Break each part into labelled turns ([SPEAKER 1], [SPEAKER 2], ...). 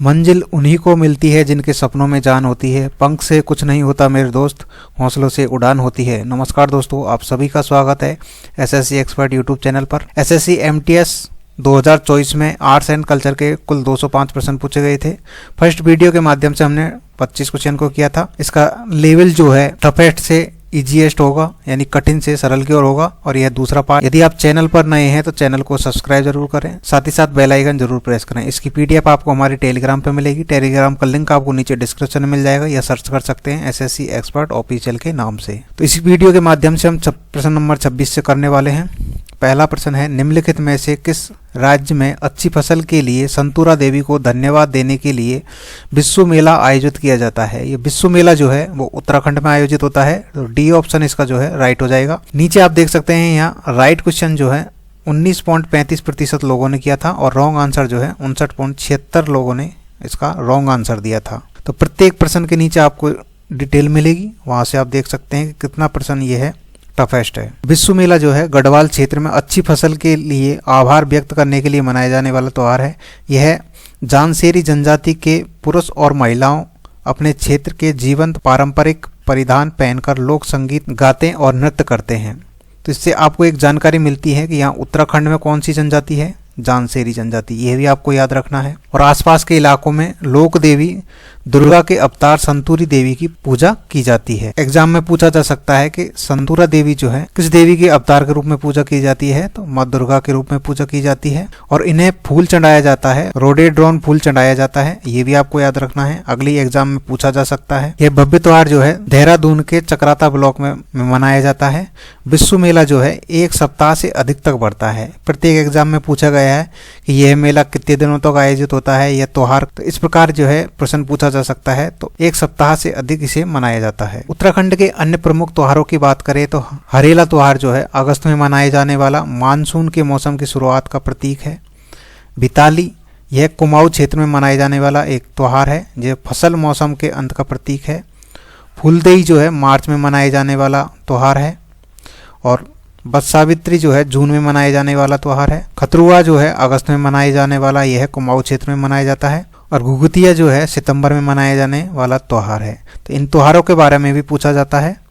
[SPEAKER 1] मंजिल उन्हीं को मिलती है जिनके सपनों में जान होती है। पंख से कुछ नहीं होता मेरे दोस्त, हौसलों से उड़ान होती है। नमस्कार दोस्तों, आप सभी का स्वागत है एसएससी एक्सपर्ट यूट्यूब चैनल पर। एसएससी एमटीएस 2024 में आर्ट्स एंड कल्चर के कुल 205 प्रश्न पूछे गए थे। फर्स्ट वीडियो के माध्यम से हमने 25 क्वेश्चन को किया था। इसका लेवल जो है टफेस्ट से इजीएस्ट होगा, यानी कठिन से सरल की ओर होगा। और यह दूसरा पार्ट। यदि आप चैनल पर नए हैं तो चैनल को सब्सक्राइब जरूर करें, साथ ही साथ बेल आइकन जरूर प्रेस करें। इसकी पीडीएफ आपको हमारी टेलीग्राम पे मिलेगी। टेलीग्राम का लिंक आपको नीचे डिस्क्रिप्शन में मिल जाएगा, या सर्च कर सकते हैं एसएससी एक्सपर्ट ऑफिशियल के नाम से। तो इस वीडियो के माध्यम से हम प्रश्न नंबर 26 से करने वाले हैं। पहला प्रश्न है, निम्नलिखित में से किस राज्य में अच्छी फसल के लिए संतूरा देवी को धन्यवाद देने के लिए बिस्सू मेला आयोजित किया जाता है? ये बिस्सू मेला जो है वो उत्तराखंड में आयोजित होता है। तो डी ऑप्शन इसका जो है राइट हो जाएगा। नीचे आप देख सकते हैं यहाँ राइट क्वेश्चन जो है 19.35% लोगों ने किया था, और रॉन्ग आंसर जो है 59.76 लोगों ने इसका रॉन्ग आंसर दिया था। तो प्रत्येक प्रश्न के नीचे आपको डिटेल मिलेगी, वहां से आप देख सकते हैं कि कितना प्रश्न ये है टफेस्ट है। बिस्सू मेला जो है गढ़वाल क्षेत्र में अच्छी फसल के लिए आभार व्यक्त करने के लिए मनाया जाने वाला त्यौहार है। यह जानसेरी जनजाति के पुरुष और महिलाओं अपने क्षेत्र के जीवंत पारंपरिक परिधान पहनकर लोक संगीत गाते और नृत्य करते हैं। तो इससे आपको एक जानकारी मिलती है कि यहाँ उत्तराखंड में कौन सी जनजाति है, जानसेरी जनजाति, यह भी आपको याद रखना है। और आसपास के इलाकों में लोक देवी दुर्गा के अवतार संतूरी देवी की पूजा की जाती है। एग्जाम में पूछा जा सकता है कि संतूरा देवी जो है किस देवी के अवतार के रूप में पूजा की जाती है? तो माँ दुर्गा के रूप में पूजा की जाती है। और इन्हें फूल चढ़ाया जाता है, रोडेड्रॉन फूल चढ़ाया जाता है, ये भी आपको याद रखना है, अगली एग्जाम में पूछा जा सकता है। यह भव्य त्योहार जो है देहरादून के चक्राता ब्लॉक में मनाया जाता है। बिस्सू मेला जो है एक सप्ताह से अधिक तक बढ़ता है। प्रत्येक एग्जाम में पूछा गया है कि यह मेला कितने दिनों तक आयोजित होता है, यह त्योहार। तो इस प्रकार जो है प्रश्न पूछा जा सकता है। तो एक सप्ताह से अधिक इसे मनाया जाता है। उत्तराखंड के अन्य प्रमुख त्योहारों की बात करें तो हरेला त्योहार जो है अगस्त में मनाए जाने वाला मानसून के मौसम की शुरुआत का प्रतीक है। बिताली यह कुमाऊं क्षेत्र में मनाए जाने वाला एक त्योहार है, जो फसल मौसम के अंत का प्रतीक है। फूलदेई जो है मार्च में मनाए जाने वाला त्योहार है। और बस सावित्री जो है जून में मनाए जाने वाला त्योहार है। खतरुआ जो है अगस्त में मनाए जाने वाला, यह है कुमाऊं क्षेत्र में मनाया जाता है। और घुघुतिया जो है सितंबर में मनाए जाने वाला त्योहार है। तो इन त्योहारों के बारे में भी पूछा जाता है,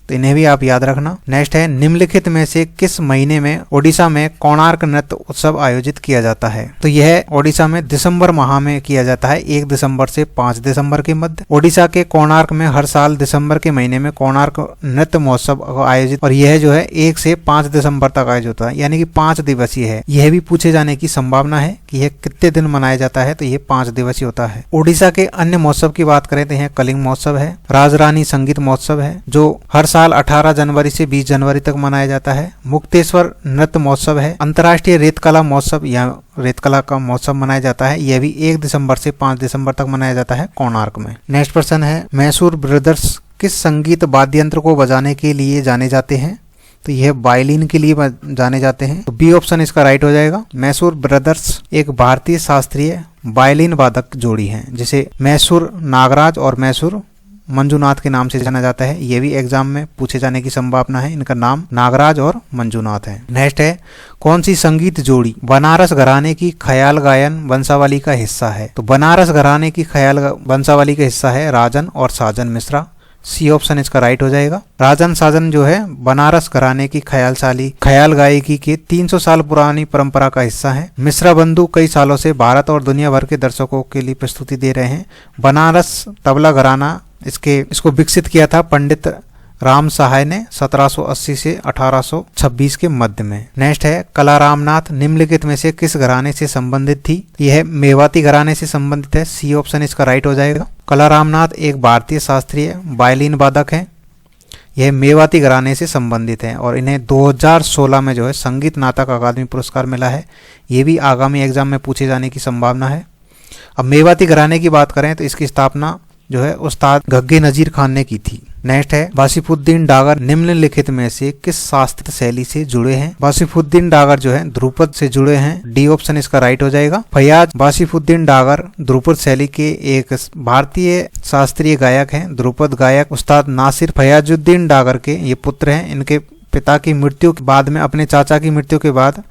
[SPEAKER 1] तो इन्हें भी आप याद रखना। नेक्स्ट है, निम्नलिखित में से किस महीने में ओडिशा में कोणार्क नृत्य उत्सव आयोजित किया जाता है? तो यह ओडिशा में दिसंबर माह में किया जाता है, 1 दिसंबर से 5 दिसंबर के मध्य। ओडिशा के कोणार्क में हर साल दिसंबर के महीने में कोणार्क नृत्य महोत्सव आयोजित, और यह जो है 1 से 5 दिसंबर तक आयोजित होता है, यानी कि 5 दिवसीय है। यह भी पूछे जाने की संभावना है कि यह कितने दिन मनाया जाता है। तो यह 5 दिवसीय होता है। ओडिशा के अन्य महोत्सव की बात करें तो यह कलिंग महोत्सव है, राजरानी संगीत महोत्सव है जो हर साल 18 जनवरी से 20 जनवरी तक मनाया जाता है। मुक्तेश्वर नृत्य महोत्सव है। अंतर्राष्ट्रीय रेतकला महोत्सव या रेतकला का महोत्सव मनाया जाता है, यह भी 1 दिसंबर से 5 दिसंबर तक मनाया जाता है कोणार्क में। नेक्स्ट प्रश्न है, मैसूर ब्रदर्स किस संगीत वाद्य यंत्र को बजाने के लिए जाने जाते हैं? तो यह वायलिन के लिए जाने जाते हैं। तो बी ऑप्शन इसका राइट हो जाएगा। मैसूर ब्रदर्स एक भारतीय शास्त्रीय वायलिन वादक जोड़ी है, जिसे मैसूर नागराज और मैसूर मंजूनाथ के नाम से जाना जाता है। यह भी एग्जाम में पूछे जाने की संभावना है। इनका नाम नागराज और मंजूनाथ है। नेक्स्ट है, कौन सी संगीत जोड़ी बनारस घराने की ख्याल गायन वंशावली का हिस्सा है? तो बनारस घराने की ख्याल वंशावली का हिस्सा है राजन और साजन मिश्रा। सी ऑप्शन इसका राइट हो जाएगा। राजन साजन जो है बनारस घराने की ख्याल गायकी के 300 साल पुरानी परंपरा का हिस्सा है। मिश्रा बंधु कई सालों से भारत और दुनिया भर के दर्शकों के लिए प्रस्तुति दे रहे हैं। बनारस तबला घराना इसको विकसित किया था पंडित राम सहाय ने 1780 से 1826 के मध्य में। नेक्स्ट है, कला रामनाथ निम्नलिखित में से किस घराने से संबंधित थी? यह मेवाती घराने से संबंधित है। सी ऑप्शन इसका राइट हो जाएगा। कला रामनाथ एक भारतीय शास्त्रीय वायलिन वादक है। यह मेवाती घराने से संबंधित है, और इन्हें 2016 में जो है संगीत नाटक अकादमी पुरस्कार मिला है। ये भी आगामी एग्जाम में पूछे जाने की संभावना है। अब मेवाती घराने की बात करें तो इसकी स्थापना जो है उस्ताद गग्गे नजीर खान ने की थी। नेक्स्ट है, वासिफुद्दीन डागर निम्नलिखित में से किस शास्त्रीय शैली से जुड़े हैं? वासिफुद्दीन डागर जो है ध्रुपद से जुड़े हैं। डी ऑप्शन इसका राइट हो जाएगा। फयाज वासिफुद्दीन डागर ध्रुपद शैली के एक भारतीय शास्त्रीय गायक हैं। ध्रुपद गायक उस्ताद नासिर फयाजुद्दीन डागर के ये पुत्र हैं। इनके पिता की मृत्यु के बाद में, अपने चाचा की मृत्यु के बाद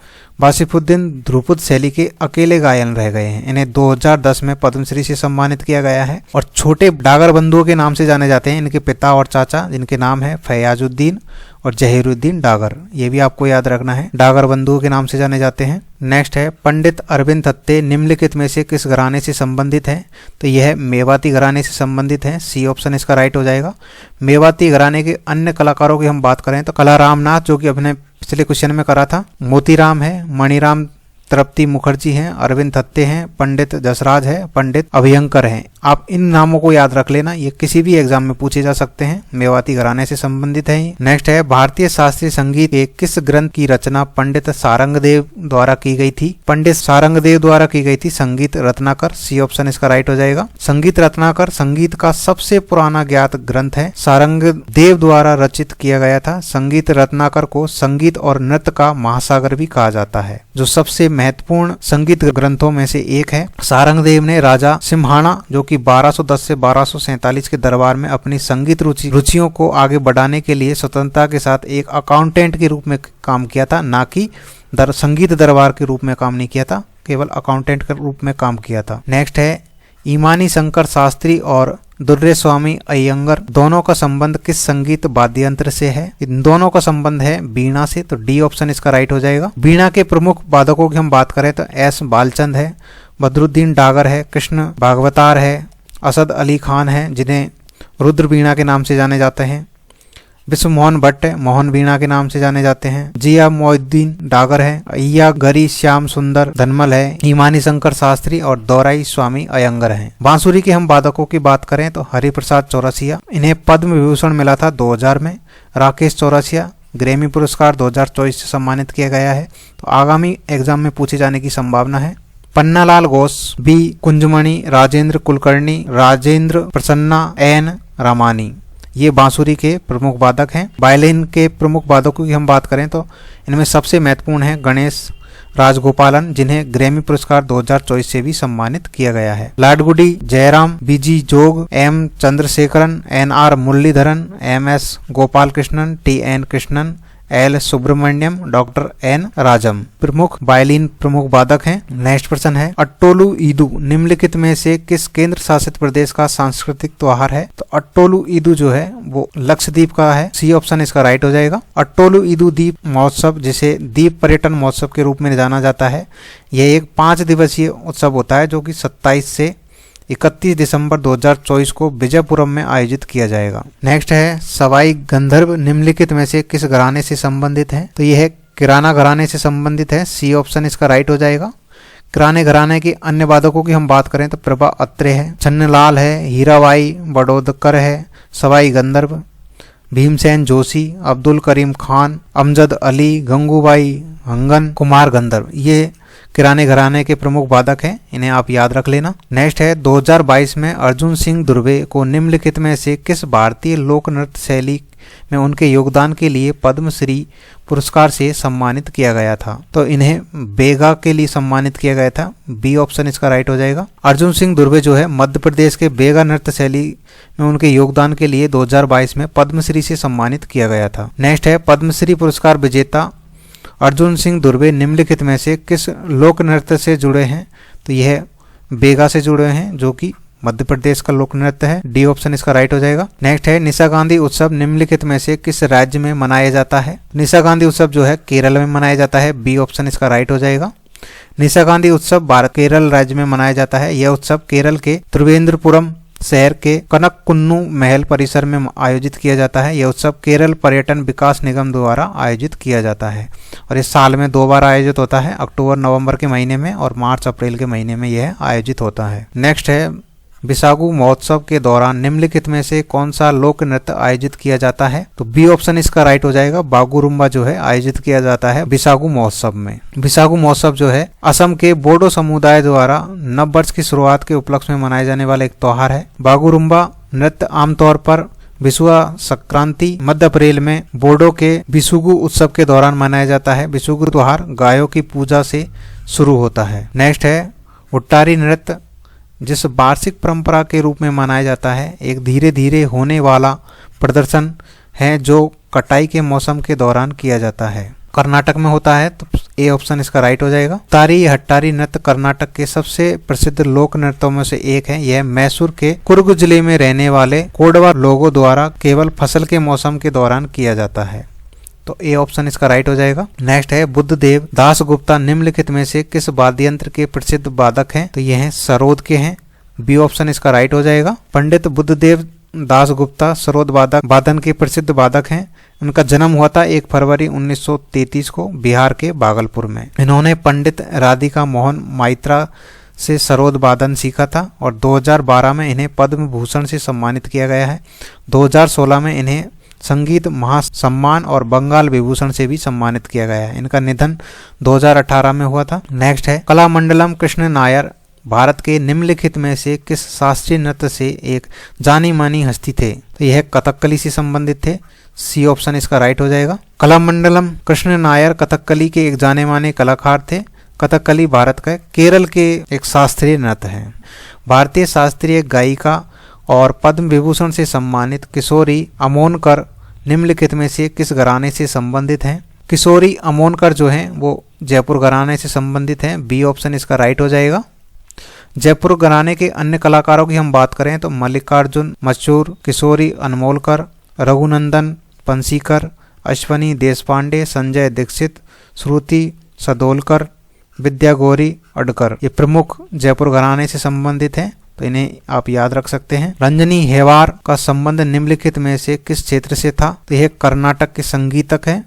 [SPEAKER 1] वासिफुद्दीन ध्रुपद शैली के अकेले गायन रह गए हैं। इन्हें 2010 में पद्मश्री से सम्मानित किया गया है और छोटे डागर बंधुओं के नाम से जाने जाते हैं इनके पिता और चाचा, जिनके नाम है फयाजुद्दीन और जहीरुद्दीन डागर। ये भी आपको याद रखना है, डागर बंधुओं के नाम से जाने जाते हैं। नेक्स्ट है पंडित अरविंद थत्ते निम्नलिखित में से किस घराने से संबंधित है? तो यह मेवाती घराने से संबंधित है। सी ऑप्शन इसका राइट हो जाएगा। मेवाती घराने के अन्य कलाकारों की हम बात करें तो कलाराम नाथ, जो कि अपने पिछले क्वेश्चन में करा था, मोतीराम है, मणिराम तृप्ति मुखर्जी हैं, अरविंद थत्ते हैं, पंडित जसराज है, पंडित अभयंकर हैं। आप इन नामों को याद रख लेना, ये किसी भी एग्जाम में पूछे जा सकते हैं। मेवाती घराने से संबंधित है। नेक्स्ट है भारतीय शास्त्रीय संगीत के किस ग्रंथ की रचना पंडित सारंगदेव द्वारा की गई थी? पंडित सारंगदेव द्वारा की गई थी संगीत रत्नाकर। सी ऑप्शन इसका राइट हो जाएगा। संगीत रत्नाकर संगीत का सबसे पुराना ज्ञात ग्रंथ है, सारंगदेव द्वारा रचित किया गया था। संगीत रत्नाकर को संगीत और नृत्य का महासागर भी कहा जाता है, जो सबसे महत्वपूर्ण संगीत ग्रंथों में से एक है। सारंगदेव ने राजा सिम्हाणा, जो कि 1210 से 1247 के दरबार में अपनी संगीत रुचियों को आगे बढ़ाने के लिए स्वतंत्रता के साथ एक अकाउंटेंट के रूप में काम किया था, ना कि संगीत दरबार के रूप में काम नहीं किया था, केवल अकाउंटेंट के रूप में काम किया था। नेक्स्ट है ईमानी शंकर शास्त्री और दुर्रे स्वामी अयंगर दोनों का संबंध किस संगीत वाद्य यंत्र से है? इन दोनों का संबंध है वीणा से, तो डी ऑप्शन इसका राइट हो जाएगा। वीणा के प्रमुख वादकों की हम बात करें तो एस बालचंद है, बदरुद्दीन डागर है, कृष्ण भागवतार है, असद अली खान है, जिन्हें रुद्र वीणा के नाम से जाने जाते हैं, विश्व मोहन भट्ट है, मोहन वीणा के नाम से जाने जाते हैं, जिया मोइनुद्दीन डागर है, अय्या गरी श्याम सुंदर धनमल है, ईमानी शंकर शास्त्री और दौराई स्वामी अयंगर हैं। बांसुरी के हम वादकों की बात करें तो हरिप्रसाद चौरसिया, इन्हें पद्म विभूषण मिला था 2000 में। राकेश चौरसिया ग्रैमी पुरस्कार 2024 से सम्मानित किया गया है, तो आगामी एग्जाम में पूछे जाने की संभावना है। पन्नालाल घोष, बी कुंजमणि, राजेंद्र कुलकर्णी, राजेंद्र प्रसन्ना, एन रामानी, ये बांसुरी के प्रमुख वादक हैं। वायलिन के प्रमुख वादकों की हम बात करें तो इनमें सबसे महत्वपूर्ण है गणेश राजगोपालन, जिन्हें ग्रैमी पुरस्कार 2024 से भी सम्मानित किया गया है। लाडगुडी Jayaram, B G Jog, M Chandrasekharan, N R Muralidharan, M S Gopal Krishnan, T N Krishnan, L Subramaniam, doctor N Rajam प्रमुख वायलिन प्रमुख वादक हैं। नेक्स्ट प्रश्न है अट्टोलू ईदू निम्नलिखित में से किस केंद्र शासित प्रदेश का सांस्कृतिक त्योहार है? तो अट्टोलू ईदू जो है वो लक्षद्वीप का है। सी ऑप्शन इसका राइट हो जाएगा। अट्टोलू ईदू द्वीप महोत्सव, जिसे द्वीप पर्यटन महोत्सव के रूप में जाना जाता है, यह एक 5 दिवसीय उत्सव होता है जो कि 27 से 31 दिसंबर 2024 को विजयपुरम में आयोजित किया जाएगा। नेक्स्ट है सवाई गंधर्व निम्नलिखित में से किस घराने से संबंधित है? तो यह किराना घराने से संबंधित है। सी ऑप्शन इसका राइट हो जाएगा। किराने घराने के अन्य वादकों की हम बात करें तो प्रभा अत्रे है, छन्नलाल है, हीराबाई बड़ोदकर है, सवाई गंधर्व, भीमसेन जोशी, अब्दुल करीम खान, अमजद अली, गंगूबाई हंगन, कुमार गंधर्व, ये किराने घराने के प्रमुख वादक हैं, इन्हें आप याद रख लेना। नेक्स्ट है 2022 में अर्जुन सिंह दुर्वे को निम्नलिखित में से किस भारतीय लोक नृत्य शैली में उनके योगदान के लिए पद्मश्री पुरस्कार से सम्मानित किया गया था? तो इन्हें बेगा के लिए सम्मानित किया गया था। बी ऑप्शन इसका राइट हो जाएगा। अर्जुन सिंह दुर्वे जो है मध्य प्रदेश के बेगा नृत्य शैली में उनके योगदान के लिए 2022 में पद्मश्री से सम्मानित किया गया था। नेक्स्ट है पद्मश्री पुरस्कार विजेता अर्जुन सिंह दुर्वे निम्नलिखित में से किस लोक नृत्य से जुड़े हैं? तो यह बेगा से जुड़े हैं, जो कि मध्य प्रदेश का लोक नृत्य है। डी ऑप्शन इसका राइट हो जाएगा। नेक्स्ट है निशा गांधी उत्सव निम्नलिखित में से किस राज्य में मनाया जाता है? निशा गांधी उत्सव जो है केरल में मनाया जाता है। बी ऑप्शन इसका राइट हो जाएगा। निशा गांधी उत्सव भारत केरल राज्य में मनाया जाता है। यह उत्सव केरल के त्रिवेंद्रपुरम शहर के कनककुन्नू महल परिसर में आयोजित किया जाता है। यह उत्सव केरल पर्यटन विकास निगम द्वारा आयोजित किया जाता है और इस साल में 2 बार आयोजित होता है, अक्टूबर नवंबर के महीने में और मार्च अप्रैल के महीने में यह आयोजित होता है। नेक्स्ट है बिसागु महोत्सव के दौरान निम्नलिखित में से कौन सा लोक नृत्य आयोजित किया जाता है? तो बी ऑप्शन इसका राइट हो जाएगा। बागुरुम्बा जो है आयोजित किया जाता है बिसागु महोत्सव में। बिसागु महोत्सव जो है असम के बोडो समुदाय द्वारा नव वर्ष की शुरुआत के उपलक्ष्य में मनाए जाने वाला एक त्योहार है। बागुरुम्बा नृत्य आमतौर पर बिसुआ संक्रांति मध्य अप्रैल में बोडो के बिसुगु उत्सव के दौरान मनाया जाता है। बिसुगु त्योहार गायों की पूजा से शुरू होता है। नेक्स्ट है हुट्टारी नृत्य, जिस वार्षिक परंपरा के रूप में मनाया जाता है, एक धीरे धीरे होने वाला प्रदर्शन है जो कटाई के मौसम के दौरान किया जाता है। कर्नाटक में होता है, तो ए ऑप्शन इसका राइट हो जाएगा। तारी हट्टारी नृत्य कर्नाटक के सबसे प्रसिद्ध लोक नृत्यों में से एक है। यह मैसूर के कुर्ग जिले में रहने वाले कोडवा लोगों द्वारा केवल फसल के मौसम के दौरान किया जाता है। तो ए ऑप्शन इसका राइट हो जाएगा। नेक्स्ट है बुद्धदेव दास गुप्ता निम्नलिखित में से किस वाद्य यंत्र के प्रसिद्ध वादक हैं? तो ये हैं सरोद के हैं। बी ऑप्शन इसका राइट हो जाएगा। पंडित बुद्धदेव दास गुप्ता सरोद वादन के प्रसिद्ध वादक हैं। उनका जन्म हुआ था 1 फरवरी 1933 को बिहार के भागलपुर में। इन्होंने पंडित राधिका मोहन माइत्रा से सरोद वादन सीखा था और 2012 में इन्हें पद्म भूषण से सम्मानित किया गया है। 2016 में इन्हें संगीत महासम्मान और बंगाल विभूषण से भी सम्मानित किया गया है। इनका निधन 2018 में हुआ था। नेक्स्ट है कलामंडलम कृष्ण नायर भारत के निम्नलिखित में से किस शास्त्रीय नृत्य से एक जानी मानी हस्ती थे? तो यह कथकली से संबंधित थे। सी ऑप्शन इसका राइट हो जाएगा। कलामंडलम कृष्ण नायर कथकली के एक जाने माने कलाकार थे। कथकली भारत का केरल के एक शास्त्रीय नृत्य है। भारतीय शास्त्रीय गायिका और पद्म विभूषण से सम्मानित किशोरी अमोनकर निम्नलिखित में से किस घराने से संबंधित हैं? किशोरी अमोनकर जो हैं वो जयपुर घराने से संबंधित हैं। बी ऑप्शन इसका राइट हो जाएगा। जयपुर घराने के अन्य कलाकारों की हम बात करें तो मल्लिकार्जुन मचूर, किशोरी अनमोलकर, रघुनंदन पंसीकर, अश्वनी देशपांडे, संजय दीक्षित, श्रुति सदोलकर, विद्या गौरी अडकर ये प्रमुख जयपुर घराने से संबंधित हैं। तो इन्हें आप याद रख सकते हैं। रंजनी हेवार का संबंध निम्नलिखित में से किस क्षेत्र से था? तो यह कर्नाटक के संगीतक है।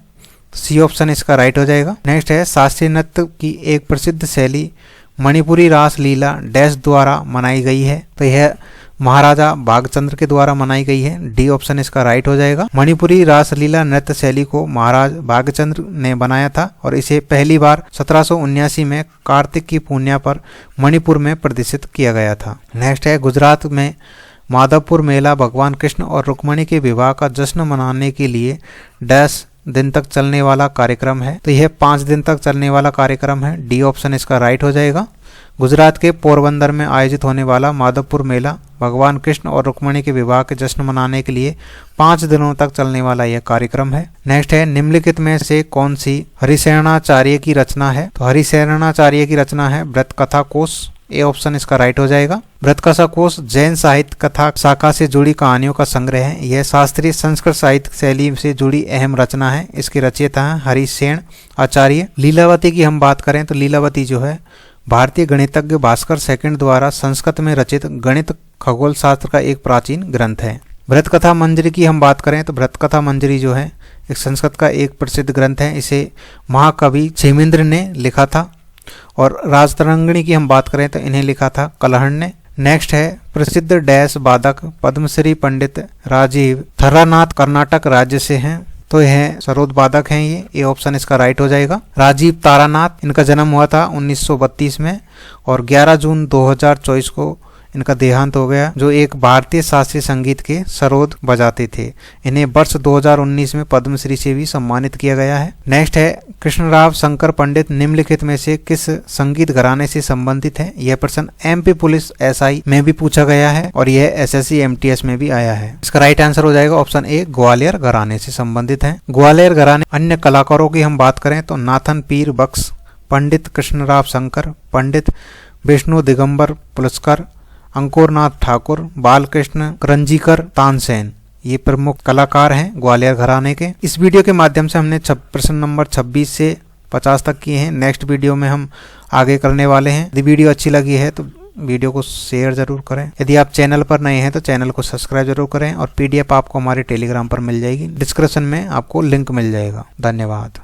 [SPEAKER 1] सी ऑप्शन इसका राइट हो जाएगा। नेक्स्ट है शास्त्रीय नृत्य की एक प्रसिद्ध शैली मणिपुरी रास लीला डैश द्वारा मनाई गई है। तो यह महाराजा भागचंद्र के द्वारा मनाई गई है। डी ऑप्शन इसका राइट हो जाएगा। मणिपुरी रासलीला नृत्य शैली को महाराज भागचंद्र ने बनाया था और इसे पहली बार 1779 में कार्तिक की पूर्णिमा पर मणिपुर में प्रदर्शित किया गया था। नेक्स्ट है गुजरात में माधवपुर मेला भगवान कृष्ण और रुक्मणी के विवाह का जश्न मनाने के लिए डैश दिन तक चलने वाला कार्यक्रम है। तो यह 5 दिन तक चलने वाला कार्यक्रम है। डी ऑप्शन इसका राइट हो जाएगा। गुजरात के पोरबंदर में आयोजित होने वाला माधवपुर मेला भगवान कृष्ण और रुक्मणी के विवाह के जश्न मनाने के लिए 5 दिनों तक चलने वाला यह कार्यक्रम है। नेक्स्ट है निम्नलिखित में से कौन सी हरिशरणाचार्य की रचना है? तो हरिशरणाचार्य की रचना है व्रत कथा कोश। ए ऑप्शन इसका राइट हो जाएगा। व्रत कथा कोश जैन साहित्य कथा शाखा से जुड़ी कहानियों का संग्रह है। यह शास्त्रीय संस्कृत साहित्य शैली से जुड़ी अहम रचना है। इसके रचयिता हैं हरिशरण आचार्य। लीलावती की हम बात करें तो लीलावती जो है भारतीय गणितज्ञ भास्कर सेकंड द्वारा संस्कृत में रचित गणित खगोल शास्त्र का एक प्राचीन ग्रंथ है। भरत कथा मंजरी की हम बात करें तो भरत कथा मंजरी जो है एक संस्कृत का एक प्रसिद्ध ग्रंथ है। इसे महाकवि क्षेमेंद्र ने लिखा था। और राजतरंगिणी की हम बात करें तो इन्हें लिखा था कलहण ने। नेक्स्ट है प्रसिद्ध डैश वादक पद्मश्री पंडित राजीव थर्रानाथ कर्नाटक राज्य से हैं। तो यह सरोद वादक हैं। ये ऑप्शन इसका राइट हो जाएगा। राजीव तारानाथ इनका जन्म हुआ था 1932 में और 11 जून 2024 को इनका देहांत हो गया, जो एक भारतीय शास्त्रीय संगीत के सरोद बजाते थे। इन्हें वर्ष 2019 में पद्मश्री से भी सम्मानित किया गया है। नेक्स्ट है कृष्णराव शंकर पंडित निम्नलिखित में से किस संगीत घराने से संबंधित है? यह प्रश्न एमपी पुलिस एसआई में भी पूछा गया है और यह एसएससी एमटीएस में भी आया है। इसका राइट आंसर हो जाएगा ऑप्शन ए, ग्वालियर घराने से संबंधित है। ग्वालियर घराने अन्य कलाकारों की हम बात करें तो नाथन पीर बख्श, पंडित कृष्णराव शंकर, पंडित विष्णु दिगंबर पुलस्कर, अंकुरनाथ ठाकुर, बालकृष्ण करंजीकर, तानसेन ये प्रमुख कलाकार हैं ग्वालियर घराने के। इस वीडियो के माध्यम से हमने प्रश्न नंबर 26 से 50 तक किए हैं। नेक्स्ट वीडियो में हम आगे करने वाले हैं। यदि वीडियो अच्छी लगी है तो वीडियो को शेयर जरूर करें। यदि आप चैनल पर नए हैं तो चैनल को सब्सक्राइब जरूर करें और पीडीएफ आपको हमारे टेलीग्राम पर मिल जाएगी। डिस्क्रिप्शन में आपको लिंक मिल जाएगा। धन्यवाद।